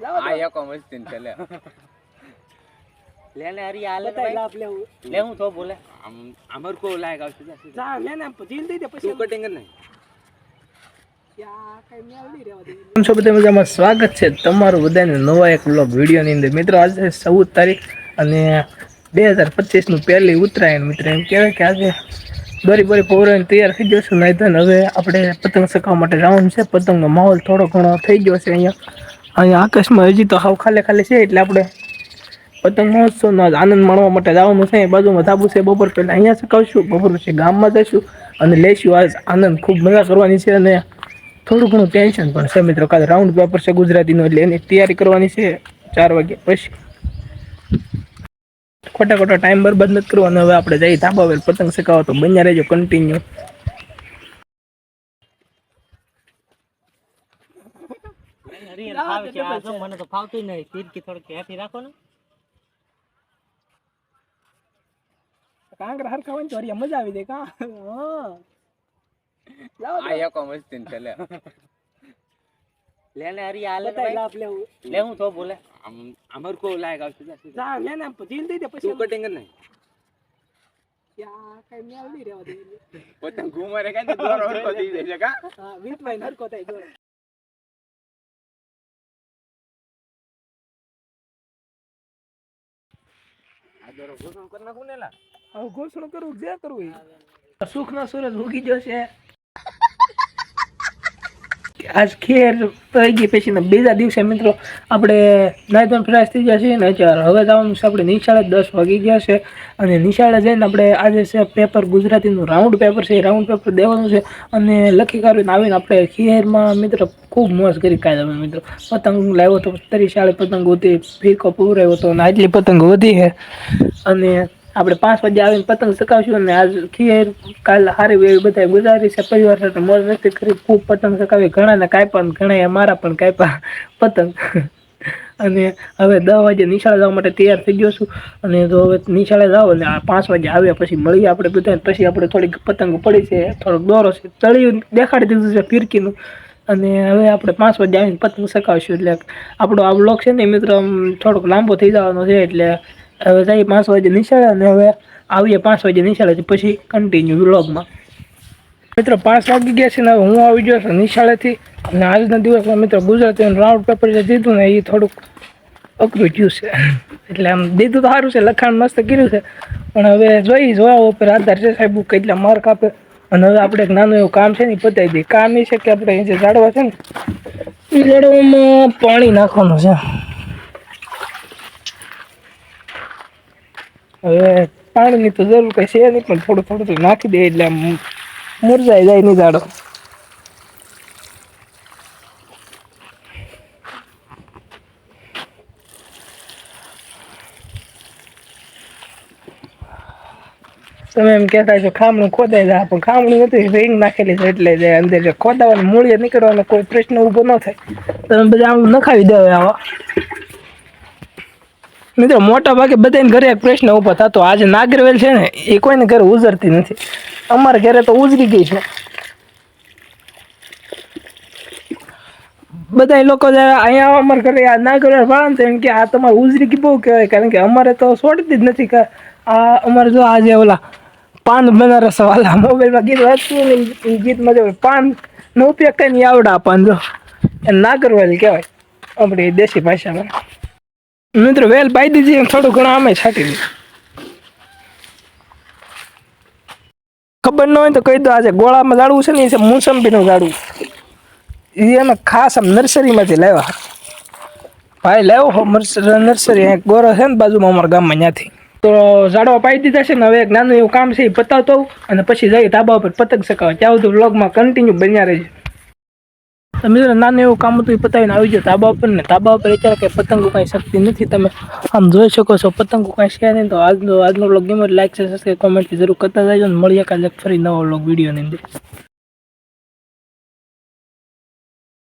આ એક મસ્તી છે લે ले अरे आले भाई ले हूं तो बोले अमर को लाएगा जा ले ना दिल दे दे तू પછી कटिंग नहीं क्या કઈ મેલ નહીં રહેવા દે કેમ છો બધા મજામાં સ્વાગત છે તમારું બધાને નવા એક વ્લોગ વિડિયો ની અંદર મિત્રો આજે 14 તારીખ અને 2025 નું પહેલી ઉત્તરાયણ મિત્રો એમ કહેવાય કે આજે દોરી પૌરાણ તૈયાર થઈ ગયો છે નહીં તો હવે આપણે પતંગ ચગાવવા માટે જવાનું છે પતંગનો માહોલ થોડો ઘણો થઈ ગયો છે અહીંયા આકાશમાં હજી તો હાવ ખાલી છે એટલે આપણે પતંગ મહોત્સવનો આનંદ માણવા માટે જવાનું છે બાજુમાં ધાબુ છે બપોર પહેલાં અહીંયા ચગાવશું બપોર પછી ગામમાં જઈશું અને લઈશું આજ આનંદ ખૂબ મજા કરવાની છે અને થોડું ઘણું ટેન્શન પણ છે મિત્રો કાલે રાઉન્ડ પેપર છે ગુજરાતીનો એટલે એની તૈયારી કરવાની છે 4 વાગ્યા પછી ખોટા ટાઈમ બરબાદ નથી કરવાનો હવે આપણે જઈ ધાબા પર પતંગ ચગાવવા તો બન્યા રહેજો કન્ટિન્યુ અરે ફાવે છે આ જો મને તો ફાવતું નહીં તીરકી થોડી હેઠી રાખો ને કાંગરા હરખા હોય તો હરિયા મજા આવી દે કા હા આ એક મસ્તી છે લે ले अरे आले भाई ले हूं तो बोले अमर को लाएगा जा ले ना दिल दे दे પછી तू कटिंग नहीं क्या કઈ મેલ નહીં રહેવા દે पतंग घूम रे का दोर और को दी दे का હા વીટ ભાઈ હરકો થાય દો આ દોર ઘોષણ કર નાખું ને લા હવે ઘોષણા કરું જે કરવું સુખનો સૂરજ ઉગી જશે આજ ખેર થઈ ગઈ પછીના બીજા દિવસે મિત્રો આપણે નાયતન ફ્રેશ થઈ ગયા છીએ ને અત્યારે હવે જવાનું છે આપણે નિશાળે 10 વાગી ગયા છે અને નિશાળે જઈને આપણે આજે છે પેપર ગુજરાતીનું રાઉન્ડ પેપર છે એ રાઉન્ડ પેપર દેવાનું છે અને લખી કાઢીને આવીને આપણે ખેરમાં મિત્રો ખૂબ મોજ કરી કાઢ્યા મિત્રો પતંગ લાવ્યો તો તરી શાળે પતંગ હતી ફીકો પૂરાયો હતો અને આટલી પતંગ વધી છે અને આપણે 5 વાગે આવીને પતંગ ચગાવશું અને આજ ખેર કાલ હારી એવી બધા ગુજારી છે પરિવાર સાથે મોજ મસ્તી કરી ખૂબ પતંગ ચગાવી ઘણાને કાપ્યા ઘણા અમારા પણ કાપ્યા પતંગ અને હવે 10 વાગે નિશાળે જવા માટે તૈયાર થઈ ગયો છું અને તો હવે નિશાળે જાવ અને 5 વાગે આવ્યા પછી મળીએ આપણે બધા પછી આપણે થોડીક પતંગ પડી છે થોડોક દોરો છે તળિયું દેખાડી દીધું છે ફિરકીનું અને હવે આપણે 5 વાગે આવીને પતંગ ચગાવશું એટલે આપણો આ વ્લોગ છે ને મિત્રો થોડોક લાંબો થઈ જવાનો છે એટલે હવે જઈએ 5 વાગે નિશાળે અને હવે આવીએ 5 વાગે નિશાળે પછી કન્ટિન્યુ વ્લોગમાં મિત્રો 5 વાગી ગયા છે ને હવે હું આવી ગયો છું નિશાળેથી અને આજના દિવસમાં મિત્રો ગુજરાતીનું રાઉન્ડ પેપર જે દીધું ને એ થોડુંક અઘરું થયું છે એટલે આમ દીધું તો સારું છે લખાણ મસ્ત કર્યું છે પણ હવે જોવા ઉપર આધાર છે સાહેબ કેટલા માર્ક આપે અને હવે આપણે એક નાનું એવું કામ છે ને પતાવી દઈએ કામ એ છે કે આપણે જે ઝાડવા છે ને એ ઝાડવામાં પાણી નાખવાનું છે હવે પાણીની તો જરૂર કઈ છે નહીં પણ થોડું તો નાખી દે એટલે આમ મુરઝાઈ જાય નહીં ઝાડો તમે એમ કહેતા છો ખામણું ખોદાઈ જાય પણ ખામણું નથી રિંગ નાખેલી છે એટલે જાય અંદર જો ખોદાવાનું મૂળિયા નીકળવાનો કોઈ પ્રશ્ન ઊભો ન થાય તમે બધા આમ નખાવી દો આવા મિત્રો મોટા ભાગે બધાને ઘરે એક પ્રશ્ન ઊભો થતો આજે નાગરવેલ છે ને એ કોઈને ઘરે ઉજરતી નથી અમારા ઘરે તો ઉજરી ગઈ છે બધા લોકો અહીંયા અમારા ઘરે આ નાગરવેલ વાળા તો એમ કે આ તમારે ઉજરી ગઈ બહુ કહેવાય કારણ કે અમારે તો છોડતી જ નથી કે આ અમારે જો આજે ઓલા પાન બનારસ વાળા મોબાઈલમાં ગીત વાંચતું ને એ ગીતમાં જો પાનનો ઉપયોગ કરીને આવડા પાન જો એ નાગરવેલ કહેવાય આપણી દેશી ભાષામાં મિત્રો વેલ પાઈ દીધી થોડું ઘણું આમે છાંટી દીધું ખબર ન હોય તો કહી દો આજે ગોળામાં ઝાડવું છે ને એ છે મોસંબીનું ઝાડવું એ અમે ખાસ આમ નર્સરીમાંથી લાવ્યા ભાઈ લાવ્યો નર્સરી ગોરો છે ને બાજુમાં અમારા ગામમાં ત્યાંથી તો ઝાડવા પાઈ દીધા છે ને હવે એક નાનું એવું કામ છે એ પતાવતો અને પછી જઈ ધાબા ઉપર પતંગ ચગાવવા ત્યાં બધું વ્લોગમાં કન્ટિન્યુ બન્યા રહેશે તો મિત્રો નાનું એવું કામ હતું એ પતાવીને આવી ગયો ધાબા ઉપર ને ધાબા ઉપર અત્યારે કંઈ પતંગો કાંઈ શક્તિ નથી તમે આમ જોઈ શકો છો પતંગો કાંઈ છે નહીં તો આજનો વ્લોગ ગમે લાઈક છે સબસ્ક્રાઈબ કોમેન્ટથી જરૂર કરતા જાય અને મળીએ કાલે ફરી નવો વ્લોગ વિડીયોની અંદર